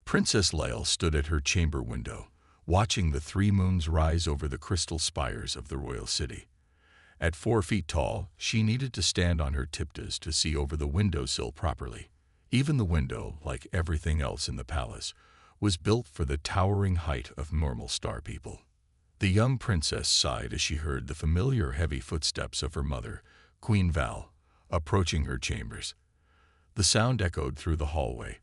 Princess Leil stood at her chamber window, watching the three moons rise over the crystal spires of the royal city. At 4 feet tall, she needed to stand on her tiptoes to see over the windowsill properly. Even the window, like everything else in the palace, was built for the towering height of normal star people. The young princess sighed as she heard the familiar heavy footsteps of her mother, Queen Val, approaching her chambers. The sound echoed through the hallway,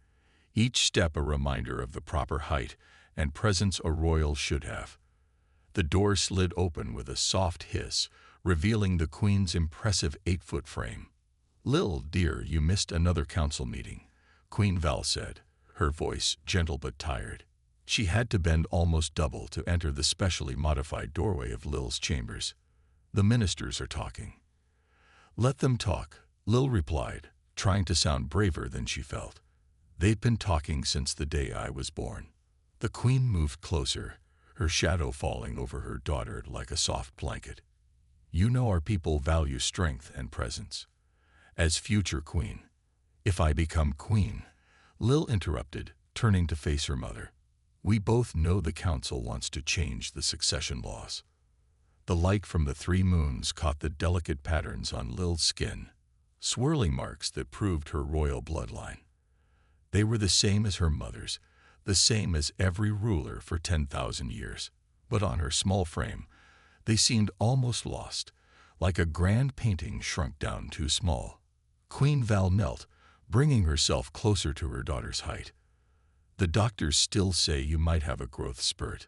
each step a reminder of the proper height and presence a royal should have. The door slid open with a soft hiss, revealing the queen's impressive 8-foot frame. "Lil, dear, you missed another council meeting," Queen Val said, her voice gentle but tired. She had to bend almost double to enter the specially modified doorway of Lil's chambers. "The ministers are talking." "Let them talk," Lil replied, trying to sound braver than she felt. "They've been talking since the day I was born." The queen moved closer, her shadow falling over her daughter like a soft blanket. "You know our people value strength and presence. As future queen." "If I become queen," Lil interrupted, turning to face her mother. "We both know the council wants to change the succession laws." The light from the 3 moons caught the delicate patterns on Lil's skin, swirling marks that proved her royal bloodline. They were the same as her mother's, the same as every ruler for 10,000 years. But on her small frame, they seemed almost lost, like a grand painting shrunk down too small. Queen Val knelt, bringing herself closer to her daughter's height. "The doctors still say you might have a growth spurt."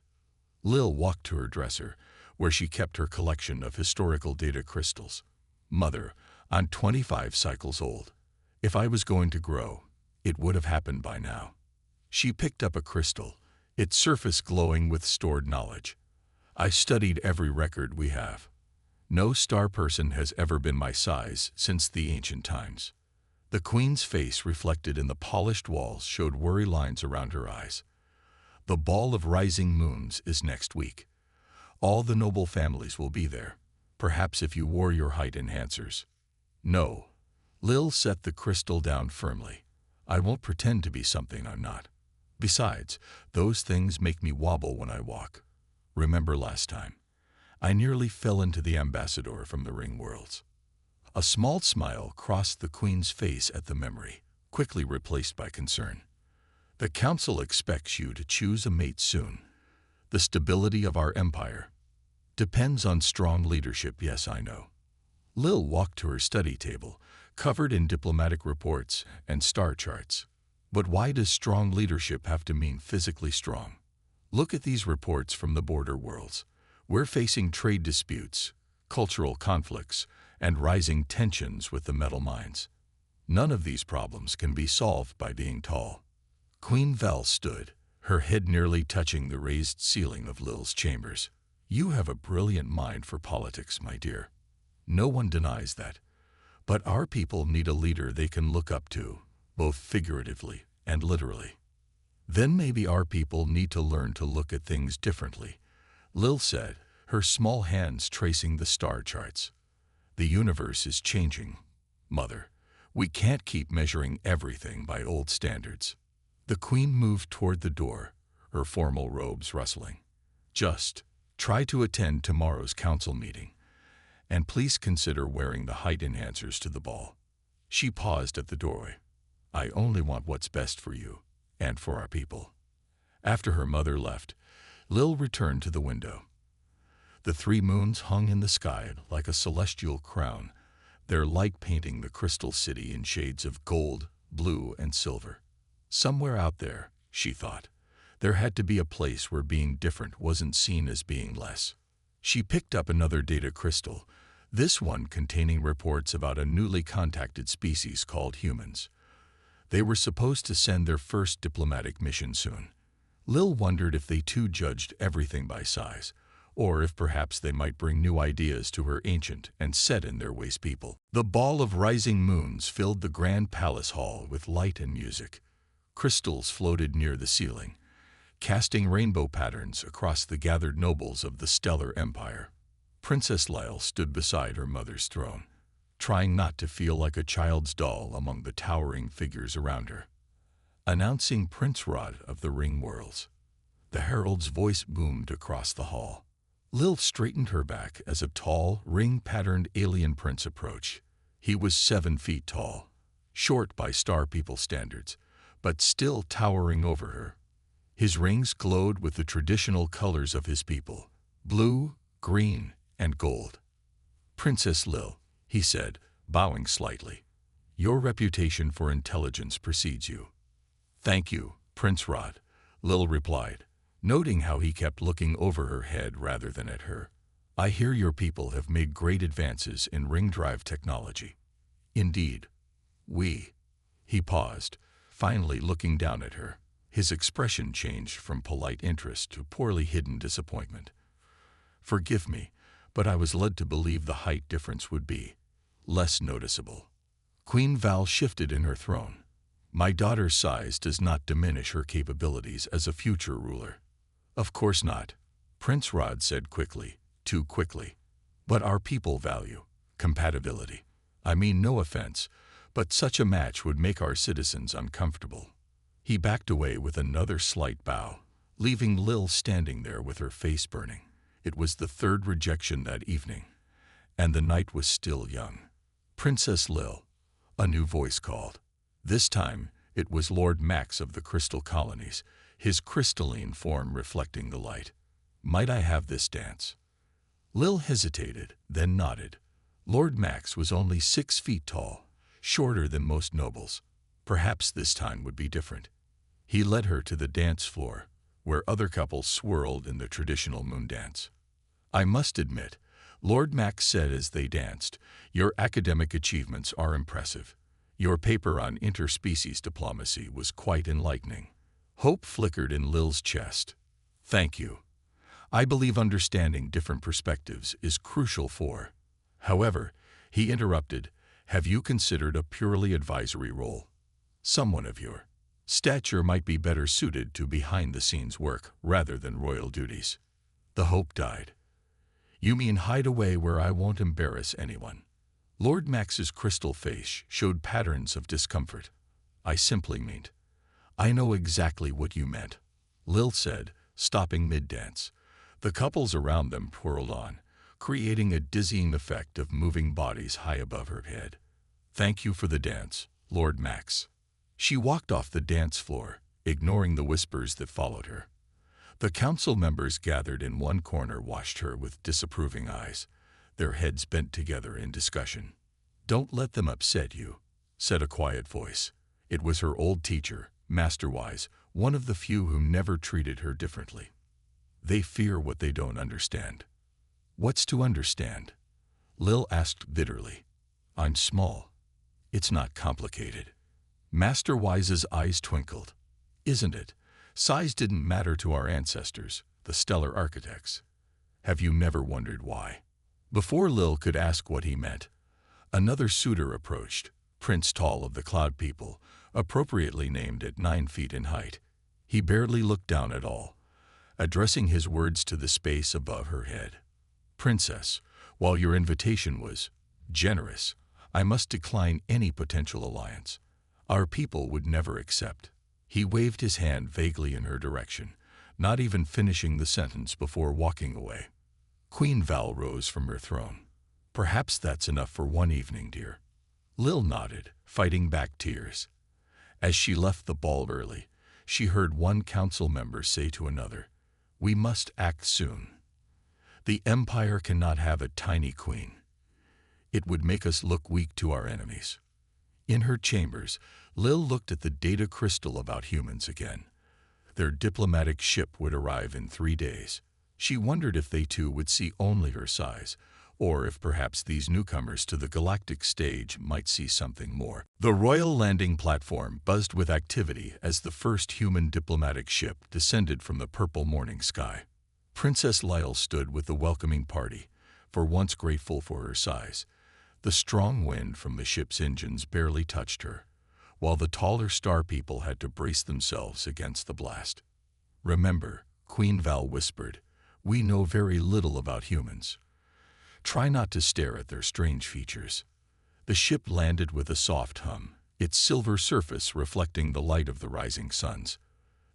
Lil walked to her dresser, where she kept her collection of historical data crystals. "Mother, I'm 25 cycles old. If I was going to grow, it would have happened by now." She picked up a crystal, its surface glowing with stored knowledge. "I studied every record we have. No star person has ever been my size since the ancient times." The queen's face, reflected in the polished walls, showed worry lines around her eyes. "The ball of rising moons is next week. All the noble families will be there, perhaps if you wore your height enhancers." "No." Lil set the crystal down firmly. "I won't pretend to be something I'm not. Besides, those things make me wobble when I walk. Remember last time? I nearly fell into the ambassador from the ring worlds." A small smile crossed the queen's face at the memory, quickly replaced by concern. "The council expects you to choose a mate soon. The stability of our empire depends on strong leadership." "Yes, I know." Lil walked to her study table, covered in diplomatic reports and star charts. "But why does strong leadership have to mean physically strong? Look at these reports from the border worlds. We're facing trade disputes, cultural conflicts, and rising tensions with the metal mines. None of these problems can be solved by being tall." Queen Val stood, her head nearly touching the raised ceiling of Lil's chambers. "You have a brilliant mind for politics, my dear. No one denies that. But our people need a leader they can look up to, both figuratively and literally." "Then maybe our people need to learn to look at things differently," Lil said, her small hands tracing the star charts. "The universe is changing, Mother. We can't keep measuring everything by old standards." The queen moved toward the door, her formal robes rustling. "Just try to attend tomorrow's council meeting, and please consider wearing the height enhancers to the ball." She paused at the doorway. "I only want what's best for you and for our people." After her mother left, Lil returned to the window. The 3 moons hung in the sky like a celestial crown, their light painting the crystal city in shades of gold, blue, and silver. Somewhere out there, she thought, there had to be a place where being different wasn't seen as being less. She picked up another data crystal, this one containing reports about a newly contacted species called humans. They were supposed to send their first diplomatic mission soon. Lil wondered if they too judged everything by size, or if perhaps they might bring new ideas to her ancient and set-in-their-ways people. The ball of rising moons filled the grand palace hall with light and music. Crystals floated near the ceiling, casting rainbow patterns across the gathered nobles of the stellar empire. Princess Leil stood beside her mother's throne, trying not to feel like a child's doll among the towering figures around her. announcing Prince Rod of the Ring Worlds. The herald's voice boomed across the hall. Lil straightened her back as a tall, ring-patterned alien prince approached. He was 7 feet tall, short by Star People standards, but still towering over her. His rings glowed with the traditional colors of his people: blue, green, and gold. "Princess Lil," he said, bowing slightly, "your reputation for intelligence precedes you." "Thank you, Prince Rod," Lil replied, noting how he kept looking over her head rather than at her. "I hear your people have made great advances in ring drive technology." "Indeed. He paused, finally looking down at her. His expression changed from polite interest to poorly hidden disappointment. "Forgive me, but I was led to believe the height difference would be less noticeable." Queen Val shifted in her throne. "My daughter's size does not diminish her capabilities as a future ruler." "Of course not," Prince Rod said quickly, too quickly. "But our people value compatibility. I mean no offense, but such a match would make our citizens uncomfortable." He backed away with another slight bow, leaving Lil standing there with her face burning. It was the 3rd rejection that evening, and the night was still young. "Princess Lil," a new voice called. This time, it was Lord Max of the Crystal Colonies, his crystalline form reflecting the light. "Might I have this dance?" Lil hesitated, then nodded. Lord Max was only 6 feet tall, shorter than most nobles. Perhaps this time would be different. He led her to the dance floor, where other couples swirled in the traditional moon dance. "I must admit," Lord Max said as they danced, "your academic achievements are impressive. Your paper on interspecies diplomacy was quite enlightening." Hope flickered in Lil's chest. "Thank you. I believe understanding different perspectives is crucial for—" However, he interrupted, "have you considered a purely advisory role? Someone of your stature might be better suited to behind-the-scenes work rather than royal duties." The hope died. "You mean hide away where I won't embarrass anyone?" Lord Max's crystal face showed patterns of discomfort. "I simply meant—" "I know exactly what you meant," Lil said, stopping mid-dance. The couples around them twirled on, creating a dizzying effect of moving bodies high above her head. "Thank you for the dance, Lord Max." She walked off the dance floor, ignoring the whispers that followed her. The council members gathered in one corner watched her with disapproving eyes, their heads bent together in discussion. "Don't let them upset you," said a quiet voice. It was her old teacher, Master Wise, one of the few who never treated her differently. "They fear what they don't understand." "What's to understand?" Lil asked bitterly. "I'm small. It's not complicated." Master Wise's eyes twinkled. "Isn't it? Size didn't matter to our ancestors, the stellar architects. Have you never wondered why?" Before Lil could ask what he meant, another suitor approached, Prince Tall of the Cloud People, appropriately named at 9 feet in height. He barely looked down at all, addressing his words to the space above her head. "Princess, while your invitation was generous, I must decline any potential alliance. Our people would never accept." He waved his hand vaguely in her direction, not even finishing the sentence before walking away. Queen Val rose from her throne. "Perhaps that's enough for one evening, dear." Lil nodded, fighting back tears. As she left the ball early, she heard one council member say to another, "We must act soon. The Empire cannot have a tiny queen. It would make us look weak to our enemies." In her chambers, Lil looked at the data crystal about humans again. Their diplomatic ship would arrive in 3 days. She wondered if they too would see only her size, or if perhaps these newcomers to the galactic stage might see something more. The royal landing platform buzzed with activity as the first human diplomatic ship descended from the purple morning sky. Princess Lyle stood with the welcoming party, for once grateful for her size. The strong wind from the ship's engines barely touched her, while the taller star people had to brace themselves against the blast. "Remember," Queen Val whispered, "we know very little about humans. Try not to stare at their strange features." The ship landed with a soft hum, its silver surface reflecting the light of the rising suns.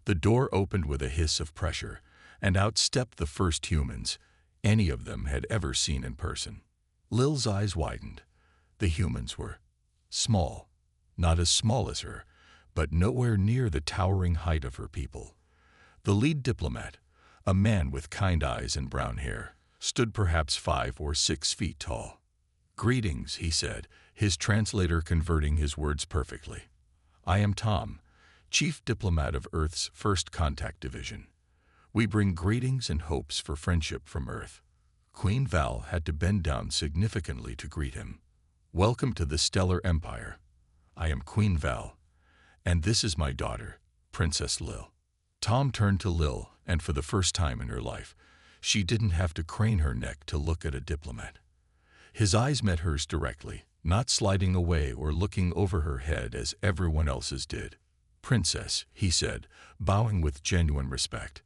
The door opened with a hiss of pressure, and out stepped the first humans any of them had ever seen in person. Lil's eyes widened. The humans were small, not as small as her, but nowhere near the towering height of her people. The lead diplomat, a man with kind eyes and brown hair, stood perhaps 5 or 6 feet tall. "Greetings," he said, his translator converting his words perfectly. "I am Tom, Chief Diplomat of Earth's First Contact Division. We bring greetings and hopes for friendship from Earth." Queen Val had to bend down significantly to greet him. "Welcome to the Stellar Empire. I am Queen Val, and this is my daughter, Princess Lil." Tom turned to Lil, and for the first time in her life, she didn't have to crane her neck to look at a diplomat. His eyes met hers directly, not sliding away or looking over her head as everyone else's did. "Princess," he said, bowing with genuine respect.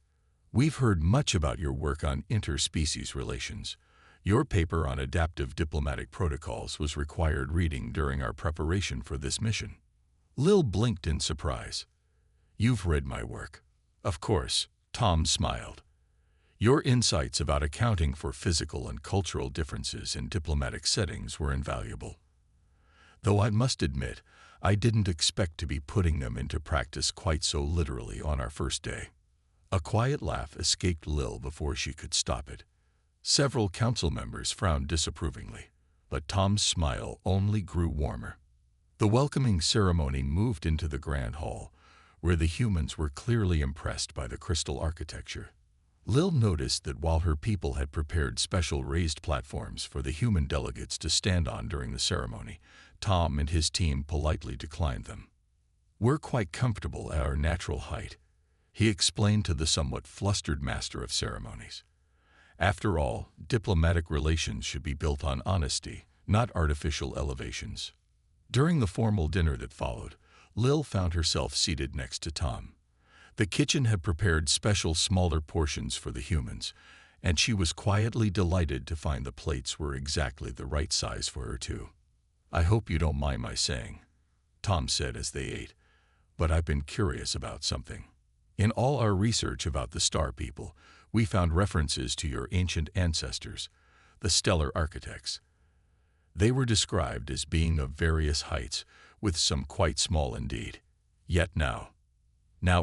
"We've heard much about your work on interspecies relations. Your paper on adaptive diplomatic protocols was required reading during our preparation for this mission." Lil blinked in surprise. "You've read my work." "Of course," Tom smiled. "Your insights about accounting for physical and cultural differences in diplomatic settings were invaluable. Though I must admit, I didn't expect to be putting them into practice quite so literally on our first day." A quiet laugh escaped Lil before she could stop it. Several council members frowned disapprovingly, but Tom's smile only grew warmer. The welcoming ceremony moved into the grand hall, where the humans were clearly impressed by the crystal architecture. Lil noticed that while her people had prepared special raised platforms for the human delegates to stand on during the ceremony, Tom and his team politely declined them. "We're quite comfortable at our natural height," he explained to the somewhat flustered master of ceremonies. "After all, diplomatic relations should be built on honesty, not artificial elevations." During the formal dinner that followed, Lil found herself seated next to Tom. The kitchen had prepared special smaller portions for the humans, and she was quietly delighted to find the plates were exactly the right size for her too. "I hope you don't mind my saying," Tom said as they ate, "but I've been curious about something. In all our research about the Star People, we found references to your ancient ancestors, the stellar architects. They were described as being of various heights, with some quite small indeed. Yet now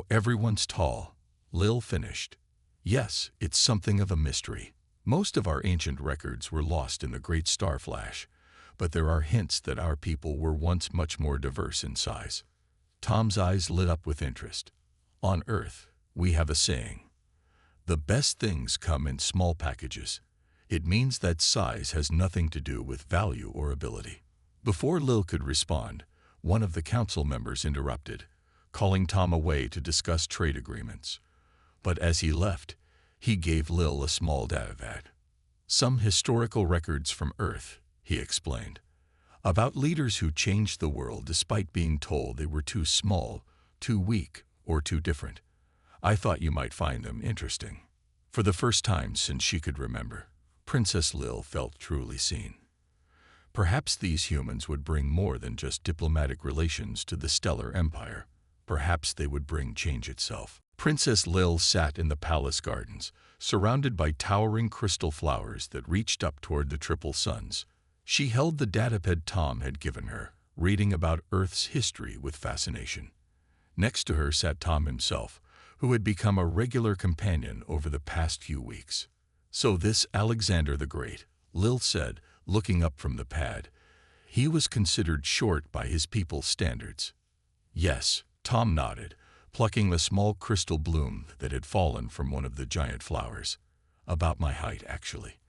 everyone's tall," Lil finished. "Yes, it's something of a mystery. Most of our ancient records were lost in the Great Star Flash, but there are hints that our people were once much more diverse in size." Tom's eyes lit up with interest. "On Earth, we have a saying, 'The best things come in small packages.' It means that size has nothing to do with value or ability." Before Lil could respond, one of the council members interrupted, calling Tom away to discuss trade agreements. But as he left, he gave Lil a small datavat. "Some historical records from Earth," he explained, "about leaders who changed the world despite being told they were too small, too weak, or too different. I thought you might find them interesting." For the first time since she could remember, Princess Lil felt truly seen. Perhaps these humans would bring more than just diplomatic relations to the Stellar Empire. Perhaps they would bring change itself. Princess Lil sat in the palace gardens, surrounded by towering crystal flowers that reached up toward the triple suns. She held the datapad Tom had given her, reading about Earth's history with fascination. Next to her sat Tom himself, who had become a regular companion over the past few weeks. "So this Alexander the Great," Lil said, looking up from the pad. "He was considered short by his people's standards." "Yes," Tom nodded, plucking the small crystal bloom that had fallen from one of the giant flowers. "About my height, actually.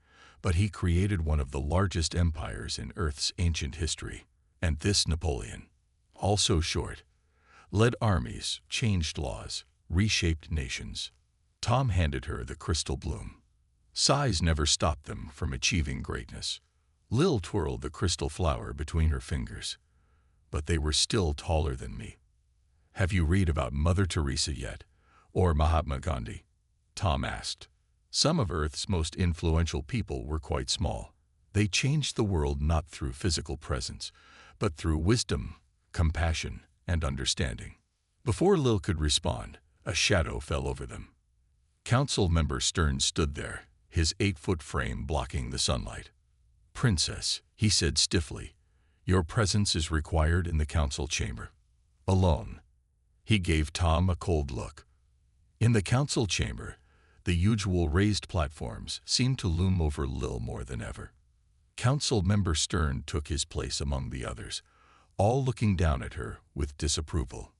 But he created one of the largest empires in Earth's ancient history. And this Napoleon, also short, led armies, changed laws, reshaped nations." Tom handed her the crystal bloom. Size never stopped them from achieving greatness. Lil twirled the crystal flower between her fingers. "But they were still taller than me." "Have you read about Mother Teresa yet? Or Mahatma Gandhi?" Tom asked. "Some of Earth's most influential people were quite small. They changed the world not through physical presence, but through wisdom, compassion, and understanding. Before Lil could respond, a shadow fell over them. Council member Stern stood there, his 8-foot frame blocking the sunlight. "Princess," he said stiffly, "your presence is required in the council chamber." Alone. He gave Tom a cold look. In the council chamber, the usual raised platforms seemed to loom over Lil more than ever. Council member Stern took his place among the others, all looking down at her with disapproval.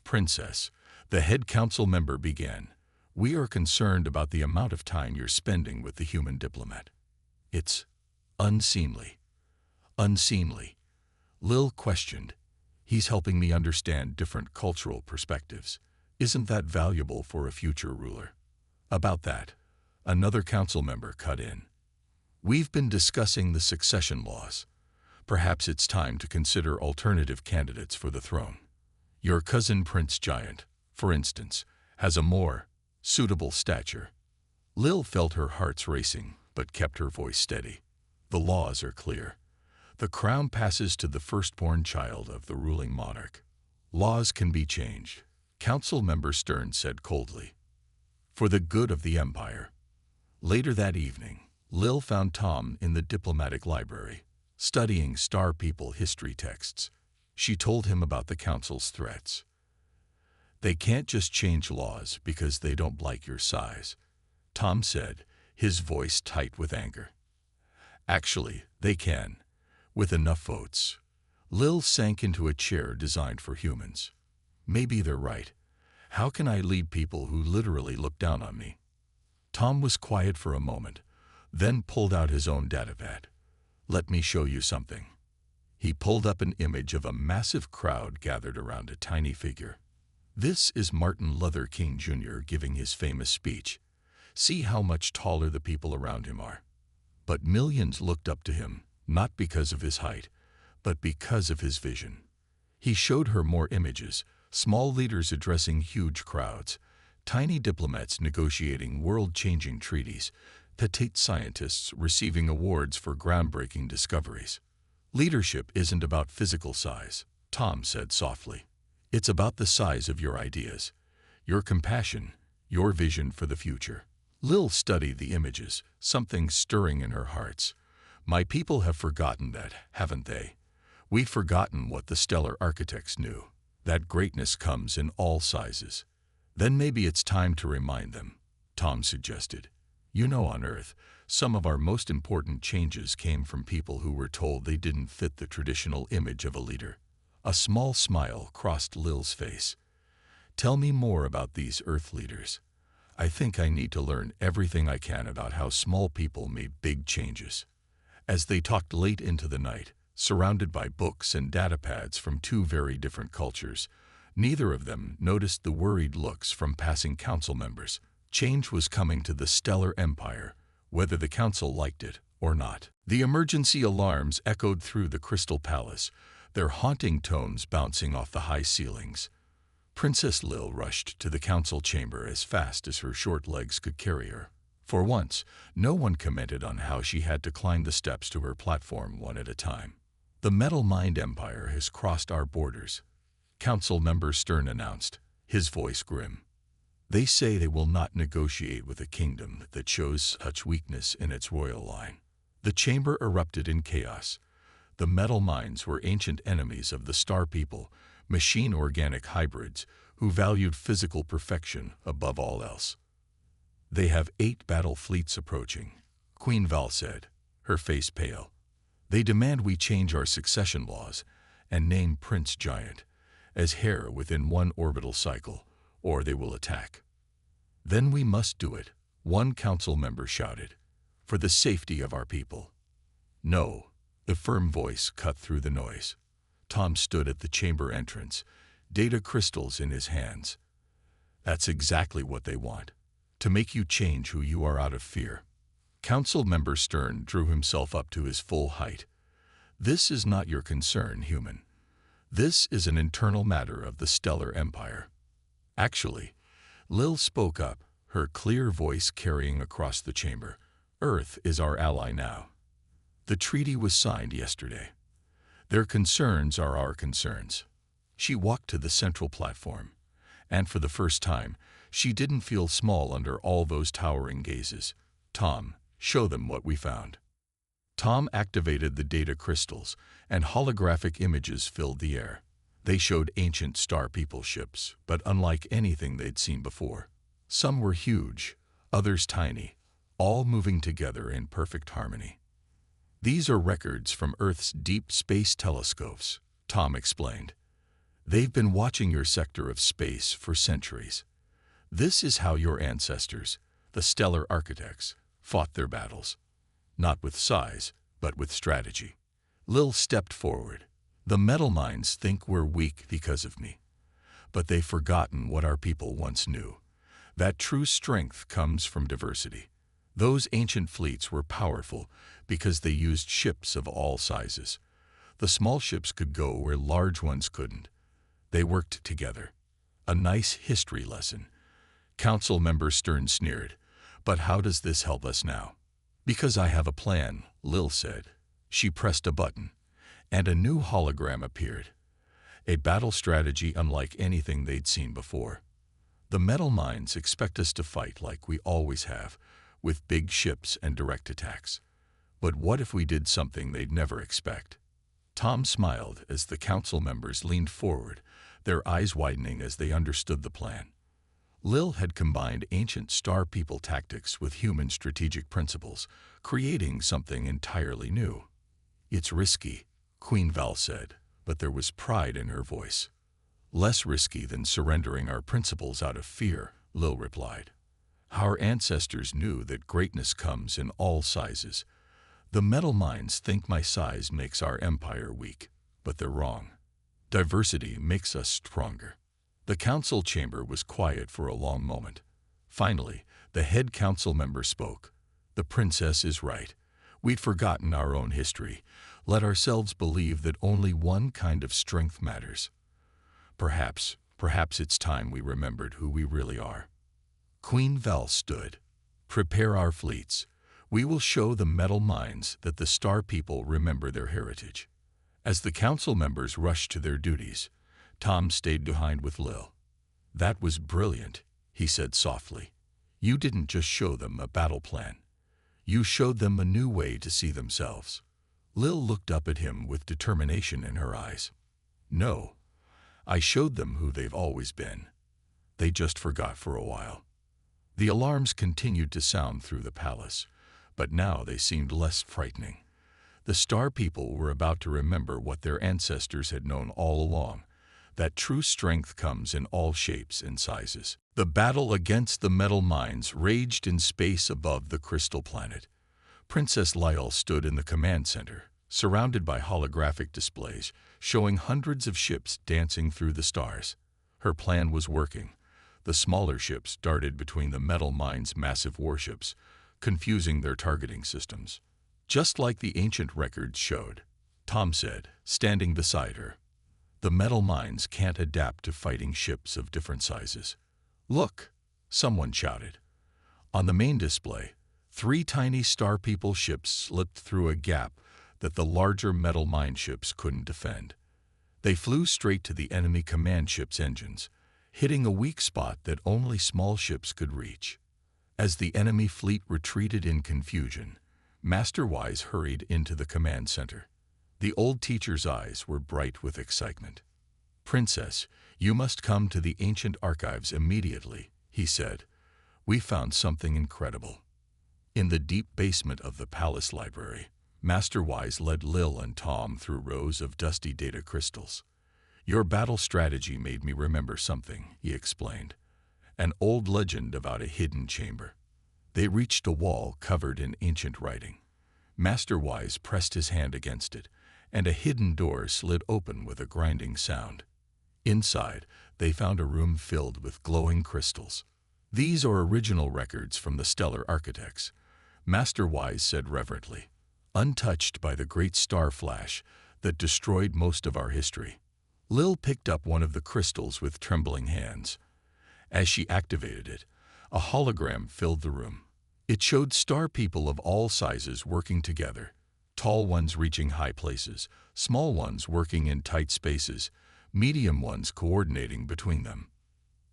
"Princess," the head council member began, "we are concerned about the amount of time you're spending with the human diplomat. It's unseemly." "Unseemly?" Lil questioned. "He's helping me understand different cultural perspectives. Isn't that valuable for a future ruler?" "About that," another council member cut in, "we've been discussing the succession laws. Perhaps it's time to consider alternative candidates for the throne. Your cousin Prince Giant, for instance, has a more suitable stature." Lil felt her heart's racing, but kept her voice steady. "The laws are clear. The crown passes to the firstborn child of the ruling monarch. Laws can be changed," Council member Stern said coldly, "for the good of the empire." Later that evening, Lil found Tom in the diplomatic library, studying Star People history texts. She told him about the council's threats. "They can't just change laws because they don't like your size," Tom said, his voice tight with anger. "Actually, they can, with enough votes." Lil sank into a chair designed for humans. "Maybe they're right. How can I lead people who literally look down on me?" Tom was quiet for a moment, then pulled out his own datapad. "Let me show you something." He pulled up an image of a massive crowd gathered around a tiny figure. "This is Martin Luther King Jr. giving his famous speech. See how much taller the people around him are." But millions looked up to him, not because of his height, but because of his vision. He showed her more images, small leaders addressing huge crowds, tiny diplomats negotiating world-changing treaties, petite scientists receiving awards for groundbreaking discoveries. "Leadership isn't about physical size," Tom said softly. "It's about the size of your ideas, your compassion, your vision for the future." Lil studied the images, something stirring in her heart. "My people have forgotten that, haven't they? We've forgotten what the stellar architects knew, that greatness comes in all sizes." "Then maybe it's time to remind them," Tom suggested. "You know, on Earth, some of our most important changes came from people who were told they didn't fit the traditional image of a leader." A small smile crossed Lil's face. "Tell me more about these Earth leaders. I think I need to learn everything I can about how small people made big changes." As they talked late into the night, surrounded by books and datapads from two very different cultures, neither of them noticed the worried looks from passing council members. Change was coming to the stellar empire, whether the council liked it or not. The emergency alarms echoed through the Crystal Palace, their haunting tones bouncing off the high ceilings. Princess Lil rushed to the council chamber as fast as her short legs could carry her. For once, no one commented on how she had to climb the steps to her platform one at a time. "The Metal Mind Empire has crossed our borders," Council member Stern announced, his voice grim. "They say they will not negotiate with a kingdom that shows such weakness in its royal line." The chamber erupted in chaos. The Metal Minds were ancient enemies of the Star People, machine-organic hybrids who valued physical perfection above all else. "They have 8 battle fleets approaching," Queen Val said, her face pale. "They demand we change our succession laws and name Prince Giant as heir within 1 orbital cycle, or they will attack." "Then we must do it," one council member shouted, "for the safety of our people." "No," the firm voice cut through the noise. Tom stood at the chamber entrance, data crystals in his hands. "That's exactly what they want, to make you change who you are out of fear." Council member Stern drew himself up to his full height. "This is not your concern, human. This is an internal matter of the Stellar Empire." "Actually," Lil spoke up, her clear voice carrying across the chamber, "Earth is our ally now. The treaty was signed yesterday. Their concerns are our concerns." She walked to the central platform, and for the first time, she didn't feel small under all those towering gazes. "Tom, show them what we found." Tom activated the data crystals, and holographic images filled the air. They showed ancient Star People ships, but unlike anything they'd seen before. Some were huge, others tiny, all moving together in perfect harmony. "These are records from Earth's deep space telescopes," Tom explained. "They've been watching your sector of space for centuries. This is how your ancestors, the stellar architects, fought their battles. Not with size, but with strategy." Lil stepped forward. "The metal minds think we're weak because of me. But they've forgotten what our people once knew. That true strength comes from diversity. Those ancient fleets were powerful because they used ships of all sizes. The small ships could go where large ones couldn't. They worked together. A nice history lesson." Council member Stern sneered. "But how does this help us now?" "Because I have a plan," Lil said. She pressed a button, and a new hologram appeared. A battle strategy unlike anything they'd seen before. "The metal minds expect us to fight like we always have, with big ships and direct attacks. But what if we did something they'd never expect?" Tom smiled as the council members leaned forward, their eyes widening as they understood the plan. Lil had combined ancient Star People tactics with human strategic principles, creating something entirely new. "It's risky," Queen Val said, but there was pride in her voice. "Less risky than surrendering our principles out of fear," Lil replied. "Our ancestors knew that greatness comes in all sizes. The metal minds think my size makes our empire weak, but they're wrong. Diversity makes us stronger." The council chamber was quiet for a long moment. Finally, the head council member spoke. "The princess is right. We'd forgotten our own history. Let ourselves believe that only one kind of strength matters. Perhaps it's time we remembered who we really are." Queen Val stood. "Prepare our fleets. We will show the metal minds that the Star People remember their heritage." As the council members rushed to their duties, Tom stayed behind with Lil. "That was brilliant," he said softly. "You didn't just show them a battle plan. You showed them a new way to see themselves." Lil looked up at him with determination in her eyes. "No, I showed them who they've always been. They just forgot for a while." The alarms continued to sound through the palace, but now they seemed less frightening. The Star People were about to remember what their ancestors had known all along, that true strength comes in all shapes and sizes. The battle against the metal minds raged in space above the crystal planet. Princess Lyle stood in the command center, surrounded by holographic displays, showing hundreds of ships dancing through the stars. Her plan was working. The smaller ships darted between the metal minds' massive warships, confusing their targeting systems. "Just like the ancient records showed," Tom said, standing beside her. "The metal minds can't adapt to fighting ships of different sizes." "Look!" someone shouted. On the main display, 3 tiny Star People ships slipped through a gap that the larger metal mine ships couldn't defend. They flew straight to the enemy command ship's engines, hitting a weak spot that only small ships could reach. As the enemy fleet retreated in confusion, Master Wise hurried into the command center. The old teacher's eyes were bright with excitement. "Princess, you must come to the ancient archives immediately," he said. "We found something incredible." In the deep basement of the palace library, Master Wise led Lil and Tom through rows of dusty data crystals. "Your battle strategy made me remember something," he explained. "An old legend about a hidden chamber." They reached a wall covered in ancient writing. Master Wise pressed his hand against it, and a hidden door slid open with a grinding sound. Inside, they found a room filled with glowing crystals. "These are original records from the stellar architects," Master Wise said reverently, "untouched by the great star flash that destroyed most of our history." Lil picked up one of the crystals with trembling hands. As she activated it, a hologram filled the room. It showed Star People of all sizes working together, tall ones reaching high places, small ones working in tight spaces, medium ones coordinating between them.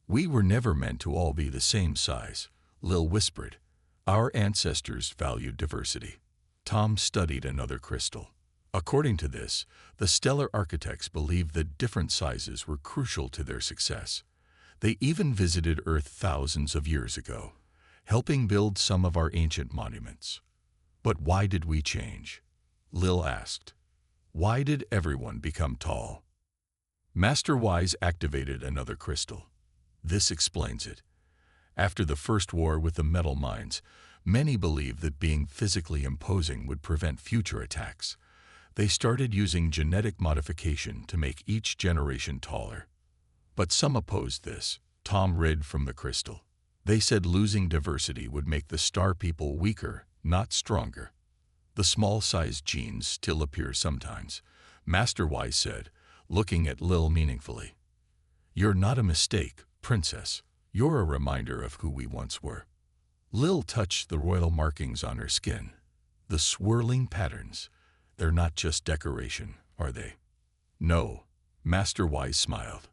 "We were never meant to all be the same size," Lil whispered. "Our ancestors valued diversity." Tom studied another crystal. According to this, the stellar architects believed that different sizes were crucial to their success. They even visited Earth thousands of years ago, helping build some of our ancient monuments. "But why did we change?" Lil asked. "Why did everyone become tall?" Master Wise activated another crystal. "This explains it. After the first war with the metal mines, many believed that being physically imposing would prevent future attacks. They started using genetic modification to make each generation taller. But some opposed this," Tom read from the crystal. "They said losing diversity would make the star people weaker, not stronger." "The small-sized genes still appear sometimes," Master Wise said, looking at Lil meaningfully. "You're not a mistake, Princess. You're a reminder of who we once were." Lil touched the royal markings on her skin. "The swirling patterns. They're not just decoration, are they?" "No," Master Wise smiled.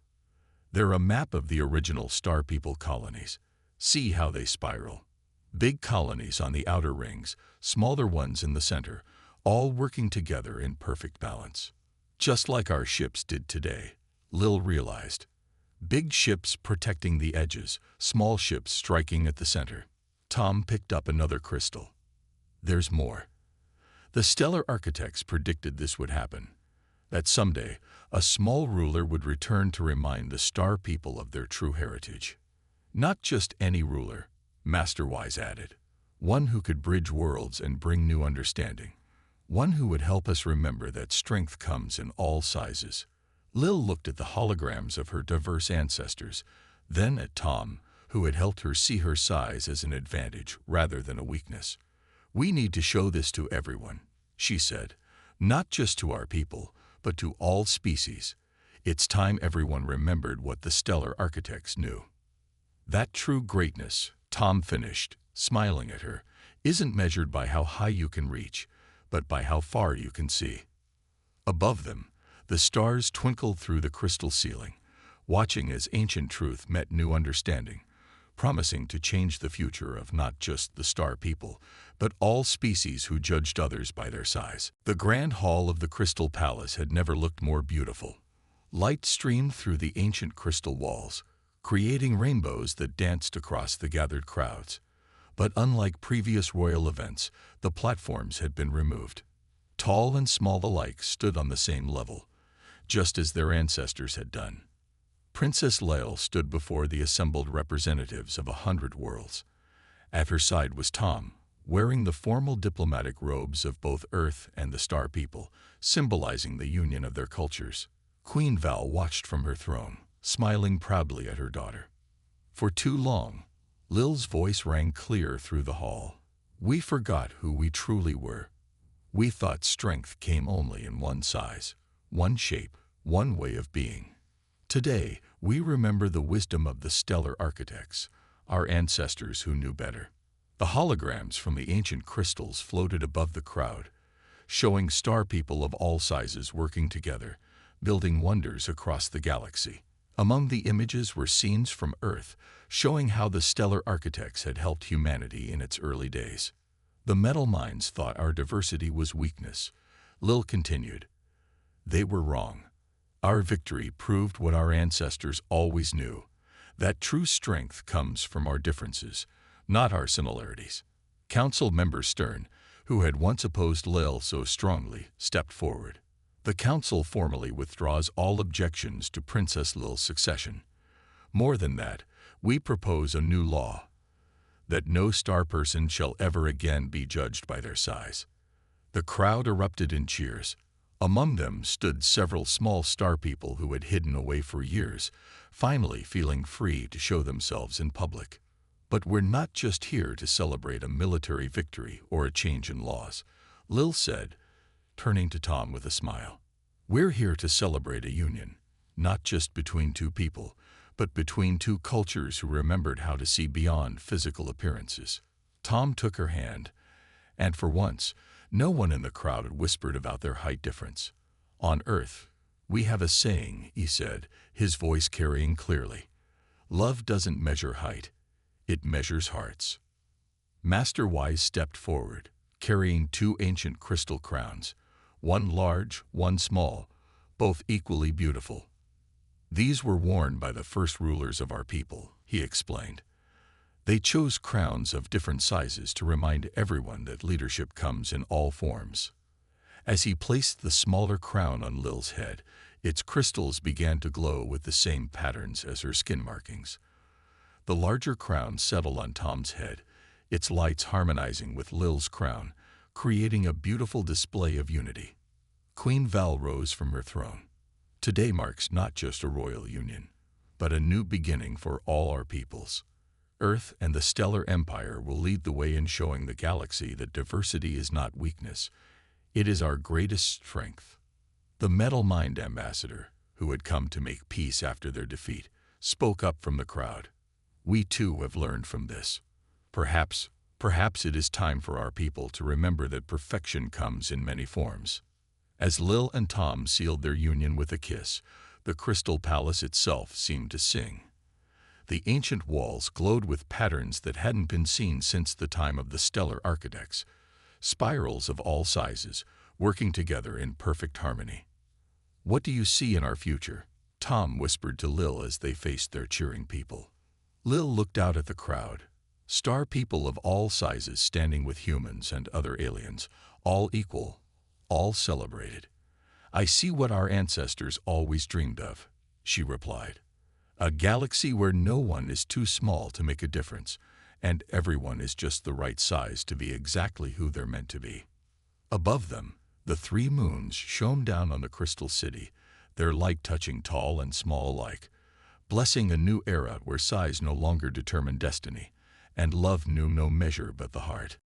"They're a map of the original Star People colonies. See how they spiral. Big colonies on the outer rings, smaller ones in the center, all working together in perfect balance. Just like our ships did today," Lil realized. "Big ships protecting the edges, small ships striking at the center." Tom picked up another crystal. "There's more. The stellar architects predicted this would happen, that someday a small ruler would return to remind the star people of their true heritage. Not just any ruler," Master Wise added. "One who could bridge worlds and bring new understanding. One who would help us remember that strength comes in all sizes." Lil looked at the holograms of her diverse ancestors, then at Tom, who had helped her see her size as an advantage rather than a weakness. "We need to show this to everyone," she said. "Not just to our people, but to all species. It's time everyone remembered what the stellar architects knew." "That true greatness," Tom finished, smiling at her, "isn't measured by how high you can reach, but by how far you can see." Above them, the stars twinkled through the crystal ceiling, watching as ancient truth met new understanding, promising to change the future of not just the star people, but all species who judged others by their size. The grand hall of the Crystal Palace had never looked more beautiful. Light streamed through the ancient crystal walls, creating rainbows that danced across the gathered crowds. But unlike previous royal events, the platforms had been removed. Tall and small alike stood on the same level, just as their ancestors had done. Princess Leil stood before the assembled representatives of 100 worlds. At her side was Tom, wearing the formal diplomatic robes of both Earth and the Star People, symbolizing the union of their cultures. Queen Val watched from her throne, smiling proudly at her daughter. For too long, Lil's voice rang clear through the hall. "We forgot who we truly were. We thought strength came only in one size, one shape, one way of being. Today, we remember the wisdom of the stellar architects, our ancestors who knew better." The holograms from the ancient crystals floated above the crowd, showing star people of all sizes working together, building wonders across the galaxy. Among the images were scenes from Earth, showing how the stellar architects had helped humanity in its early days. "The metal mines thought our diversity was weakness," Lil continued. "They were wrong. Our victory proved what our ancestors always knew, that true strength comes from our differences, not our similarities." Council member Stern, who had once opposed Lil so strongly, stepped forward. "The Council formally withdraws all objections to Princess Lil's succession. More than that, we propose a new law, that no star person shall ever again be judged by their size." The crowd erupted in cheers. Among them stood several small star people who had hidden away for years, finally feeling free to show themselves in public. "But we're not just here to celebrate a military victory or a change in laws," Lil said, turning to Tom with a smile. "We're here to celebrate a union, not just between two people, but between two cultures who remembered how to see beyond physical appearances." Tom took her hand, and for once, no one in the crowd whispered about their height difference. On Earth, "We have a saying," he said, his voice carrying clearly. "Love doesn't measure height, it measures hearts." Master Wise stepped forward, carrying two ancient crystal crowns, one large, one small, both equally beautiful. "These were worn by the first rulers of our people," he explained. "They chose crowns of different sizes to remind everyone that leadership comes in all forms." As he placed the smaller crown on Lil's head, its crystals began to glow with the same patterns as her skin markings. The larger crown settled on Tom's head, its lights harmonizing with Lil's crown, creating a beautiful display of unity. Queen Val rose from her throne. "Today marks not just a royal union, but a new beginning for all our peoples. Earth and the Stellar Empire will lead the way in showing the galaxy that diversity is not weakness, it is our greatest strength." The Metal Mind ambassador, who had come to make peace after their defeat, spoke up from the crowd. "We too have learned from this. Perhaps it is time for our people to remember that perfection comes in many forms." As Lil and Tom sealed their union with a kiss, the Crystal Palace itself seemed to sing. The ancient walls glowed with patterns that hadn't been seen since the time of the stellar architects, spirals of all sizes, working together in perfect harmony. "What do you see in our future?" Tom whispered to Lil as they faced their cheering people. Lil looked out at the crowd. Star people of all sizes standing with humans and other aliens, all equal, all celebrated. "I see what our ancestors always dreamed of," she replied. "A galaxy where no one is too small to make a difference, and everyone is just the right size to be exactly who they're meant to be." Above them, the three moons shone down on the crystal city, their light touching tall and small alike, blessing a new era where size no longer determined destiny, and love knew no measure but the heart.